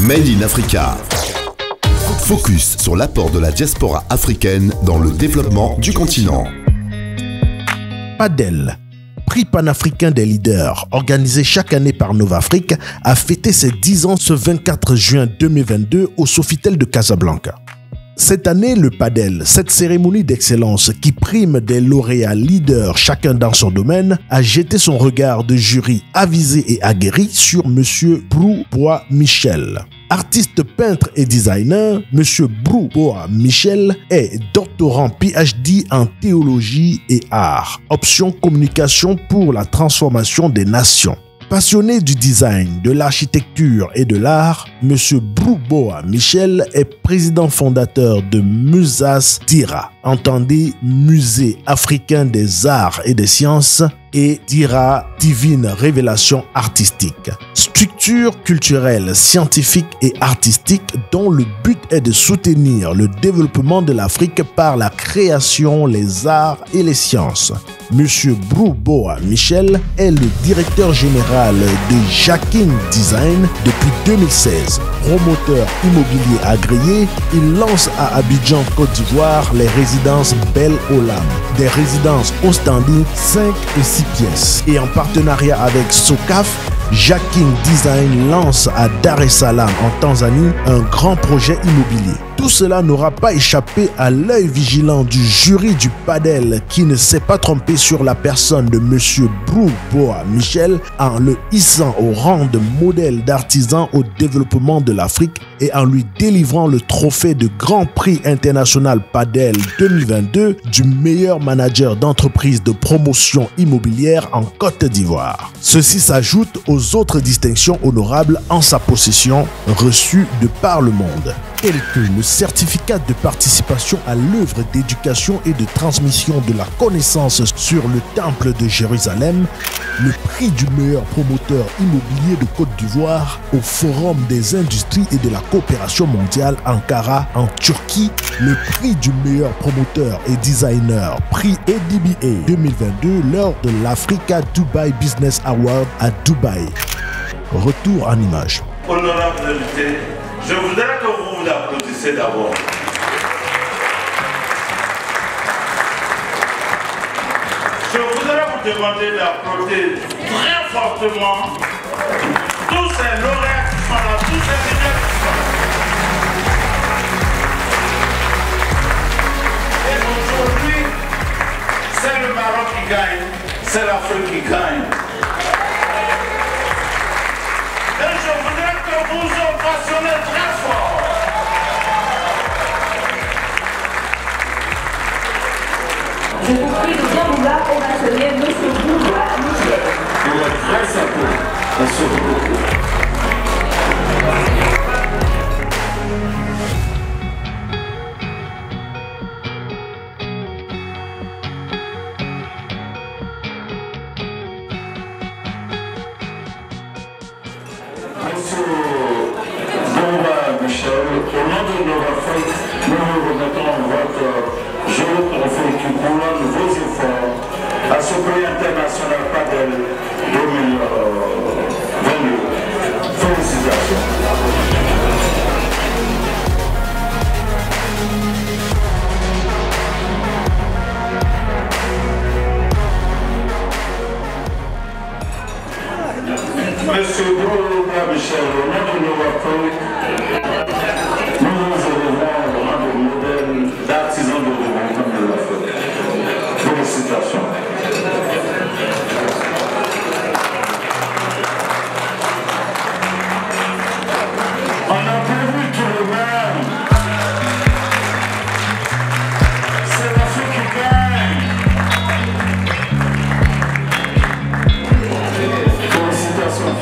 Made in Africa. Focus sur l'apport de la diaspora africaine dans le développement du continent. Padel, prix panafricain des leaders, organisé chaque année par Novafrique, a fêté ses 10 ans ce 24 juin 2022 au Sofitel de Casablanca. Cette année, le Padel, cette cérémonie d'excellence qui prime des lauréats leaders chacun dans son domaine, a jeté son regard de jury avisé et aguerri sur M. Brou Bois Michel. Artiste peintre et designer, M. Brou Bois Michel est doctorant PhD en théologie et art, option communication pour la transformation des nations. Passionné du design, de l'architecture et de l'art, M. Brou Bois Michel est président fondateur de Musas Dira, entendez Musée africain des arts et des sciences, et Dira, divine révélation artistique. Structure culturelle, scientifique et artistique dont le but est de soutenir le développement de l'Afrique par la création, les arts et les sciences. Monsieur Brou Bois Michel est le directeur général de Jacking Design depuis 2016. Promoteur immobilier agréé, il lance à Abidjan, Côte d'Ivoire, les résidences Belle Olam, des résidences au standing 5 et 6 pièces. Et en partenariat avec Socaf, Jacking Design lance à Dar es Salaam en Tanzanie un grand projet immobilier. Tout cela n'aura pas échappé à l'œil vigilant du jury du Padel qui ne s'est pas trompé sur la personne de M. Brou Bois Michel en le hissant au rang de modèle d'artisan au développement de l'Afrique et en lui délivrant le trophée de Grand Prix international Padel 2022 du meilleur manager d'entreprise de promotion immobilière en Côte d'Ivoire. Ceci s'ajoute aux autres distinctions honorables en sa possession reçues de par le monde, telles que le certificat de participation à l'œuvre d'éducation et de transmission de la connaissance sur le Temple de Jérusalem, le prix du meilleur promoteur immobilier de Côte d'Ivoire au Forum des industries et de la coopération mondiale Ankara en Turquie, le prix du meilleur promoteur et designer, prix ADBA 2022 lors de l'Africa Dubai Business Award à Dubaï. Retour en image. Honorable invité, je voudrais que vous vous applaudissiez d'abord. Je voudrais vous demander d'applaudir très fortement tous ces lauréats qui sont là, tous ces leaders qui sont là. Et aujourd'hui, c'est le Maroc qui gagne, c'est l'Afrique qui gagne. Et je voudrais que vous ovationniez très fort. Je vous prie de bien vouloir ovationner M. Brou Bois Michel. Il est très sympa. Merci beaucoup. Michel, au nom de Novafrique, nous vous remettons votre joli trophée qui couronne vos efforts à ce prix international Padel 2022. Félicitations. Monsieur Brou Bois Michel, au nom de Novafrique, nous nous élevons au rang de modèle d'artisan de développement de l'Afrique. Félicitations. On a prévu tout le même. C'est l'Afrique qui gagne. Félicitations.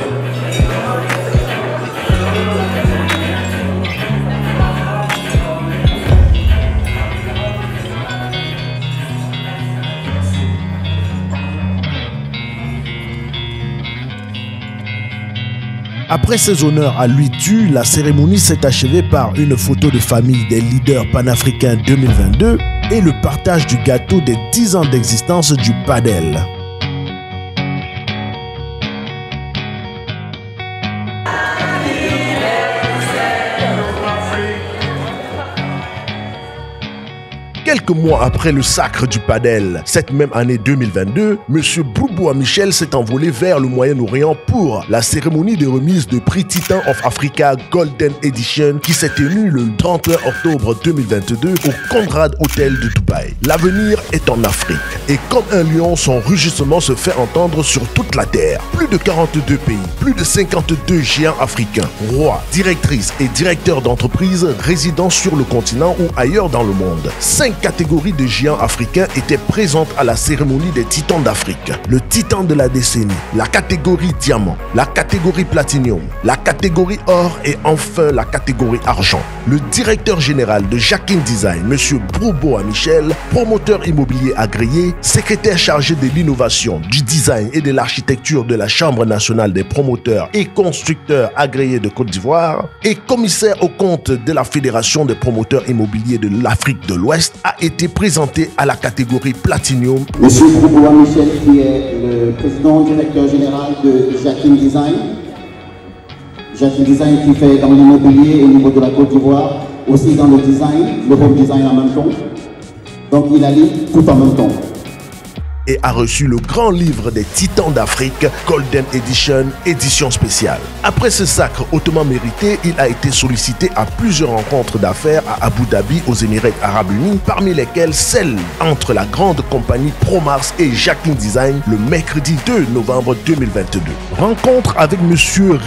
Après ces honneurs à lui dus, la cérémonie s'est achevée par une photo de famille des leaders panafricains 2022 et le partage du gâteau des 10 ans d'existence du Padel. Quelques mois après le sacre du Padel, cette même année 2022, M. Brouboa Michel s'est envolé vers le Moyen-Orient pour la cérémonie de remise de prix Titan of Africa Golden Edition qui s'est tenue le 31 octobre 2022 au Conrad Hotel de Dubaï. L'avenir est en Afrique et comme un lion, son rugissement se fait entendre sur toute la terre. Plus de 42 pays, plus de 52 géants africains, rois, directrices et directeurs d'entreprises résidant sur le continent ou ailleurs dans le monde. 5 catégories de géants africains étaient présentes à la cérémonie des titans d'Afrique. Le titan de la décennie, la catégorie diamant, la catégorie platinium, la catégorie or et enfin la catégorie argent. Le directeur général de Jackin Design, M. Brouboa Michel, promoteur immobilier agréé, secrétaire chargé de l'innovation, du design et de l'architecture de la Chambre nationale des promoteurs et constructeurs agréés de Côte d'Ivoire et commissaire aux comptes de la Fédération des promoteurs immobiliers de l'Afrique de l'Ouest, a été présenté à la catégorie Platinum. Monsieur Brouboa Michel, qui est le président directeur général de Jackin Design. Jackin Design qui fait dans l'immobilier au niveau de la Côte d'Ivoire, aussi dans le design, le home design en même temps. Donc il allie tout en même temps. Et a reçu le grand livre des Titans d'Afrique, Golden Edition, édition spéciale. Après ce sacre hautement mérité, il a été sollicité à plusieurs rencontres d'affaires à Abu Dhabi, aux Émirats Arabes Unis, parmi lesquelles celle entre la grande compagnie ProMars et Jackin Design le mercredi 2 novembre 2022. Rencontre avec M.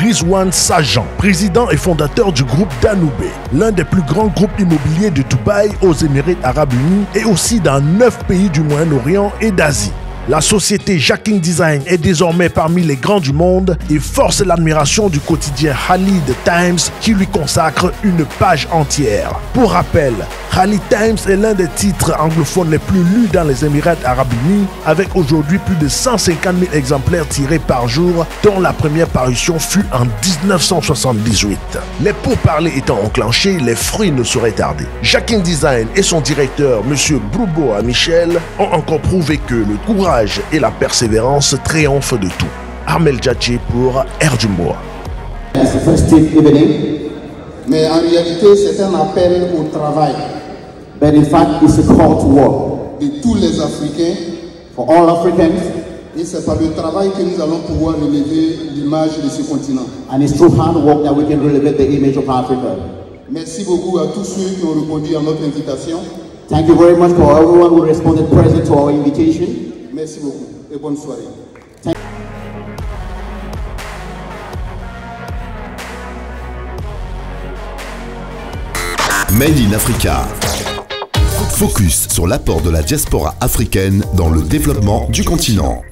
Rizwan Sajan, président et fondateur du groupe Danoubé, l'un des plus grands groupes immobiliers de Dubaï aux Émirats Arabes Unis et aussi dans 9 pays du Moyen-Orient et d'Asie. La société Jackin Design est désormais parmi les grands du monde et force l'admiration du quotidien Khalid Times qui lui consacre une page entière. Pour rappel, Khalid Times est l'un des titres anglophones les plus lus dans les Émirats Arabes Unis avec aujourd'hui plus de 150 000 exemplaires tirés par jour dont la première parution fut en 1978. Les pourparlers étant enclenchés, les fruits ne sauraient tarder. Jackin Design et son directeur, M. Brouboa Michel, ont encore prouvé que le courage et la persévérance triomphent de tout. Armel Djadji pour Air Jumboa. Mais en réalité, c'est un appel au travail. But in fact, it's a call to work. De tous les Africains, for all Africans. Et c'est par le travail que nous allons pouvoir relever l'image de ce continent. And it's through hard work that we can elevate the image of Africa. Merci beaucoup à tous ceux qui ont répondu à notre invitation. Thank you very much for everyone who responded present to our invitation. Merci beaucoup et bonne soirée. Made in Africa. Focus sur l'apport de la diaspora africaine dans le développement du continent.